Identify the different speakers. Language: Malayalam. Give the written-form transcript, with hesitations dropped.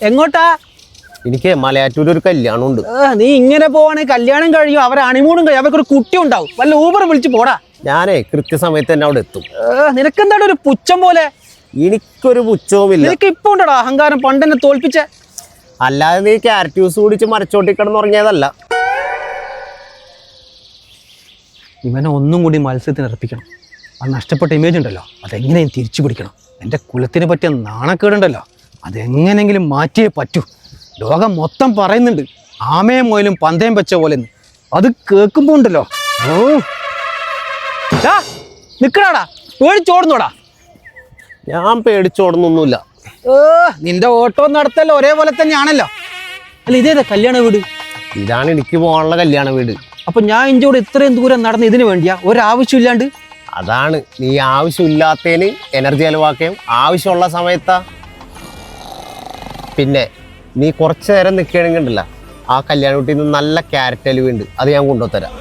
Speaker 1: എങ്ങോട്ടാ?
Speaker 2: എനിക്ക് മലയാറ്റൂർ ഒരു കല്യാണം ഉണ്ട്.
Speaker 1: നീ ഇങ്ങനെ പോവാണെങ്കിൽ കല്യാണം കഴിയും, അവരെ അണിമൂണും കഴിയും, അവർക്കൊരു കുട്ടി ഉണ്ടാവും. വല്ല ഊബർ വിളിച്ച് പോടാ.
Speaker 2: ഞാനേ കൃത്യസമയത്ത് തന്നെ അവിടെ എത്തും.
Speaker 1: നിനക്കെന്താണ് ഒരു പുച്ഛം പോലെ?
Speaker 2: എനിക്കൊരു പുച്ഛവുമില്ല.
Speaker 1: നിനക്ക് ഇപ്പൊ ഉണ്ടോടാ അഹങ്കാരം? പണ്ടെന്നെ തോൽപ്പിച്ച.
Speaker 2: അല്ലാതെ നീ ക്യാരറ്റ് ജ്യൂസ് കുടിച്ച് മരച്ചോട്ടി കിടന്നുറങ്ങിയതല്ല.
Speaker 1: ഇവനെ ഒന്നും കൂടി മത്സരത്തിന് ഇറപ്പിക്കണം. ആ നഷ്ടപ്പെട്ട ഇമേജ് ഉണ്ടല്ലോ, അതെങ്ങനെയും തിരിച്ചു പിടിക്കണം. എൻ്റെ കുലത്തിനെ പറ്റിയ നാണക്കേടുണ്ടല്ലോ, അതെങ്ങനെങ്കിലും മാറ്റിയേ പറ്റൂ. ലോകം മൊത്തം പറയുന്നുണ്ട് ആമയും മുയലും പന്തയം വെച്ച പോലെ. അത് കേൾക്കുമ്പോ ഉണ്ടല്ലോ, ഓ നിക്കടാടാ, പേടിച്ചോടുന്നോടാ.
Speaker 2: ഞാൻ പേടിച്ചോടുന്നൊന്നുമില്ല.
Speaker 1: നിന്റെ ഓട്ടോ നടത്തല്ലോ ഒരേപോലെ തന്നെയാണല്ലോ. അല്ല, ഇതേതാ കല്യാണ വീട്?
Speaker 2: ഇതാണ് എനിക്ക് പോകാനുള്ള കല്യാണ വീട്.
Speaker 1: അപ്പൊ ഞാൻ ഇഞ്ചോട് ഇത്രയും ദൂരം നടന്ന് ഇതിനു വേണ്ടിയാ? ഒരാവശ്യമില്ലാണ്ട്.
Speaker 2: അതാണ് നീ ആവശ്യമില്ലാത്തതിന് എനർജി ചെലവാക്കുകയും ആവശ്യമുള്ള സമയത്താ. പിന്നെ നീ കുറച്ചു നേരം നിൽക്കുകയാണെങ്കിൽ ഉണ്ടല്ല, ആ കല്യാണ വീട്ടിൽ നിന്ന് നല്ല ക്യാരറ്റ് അലുവയുണ്ട്, അത് ഞാൻ കൊണ്ടുതരാം.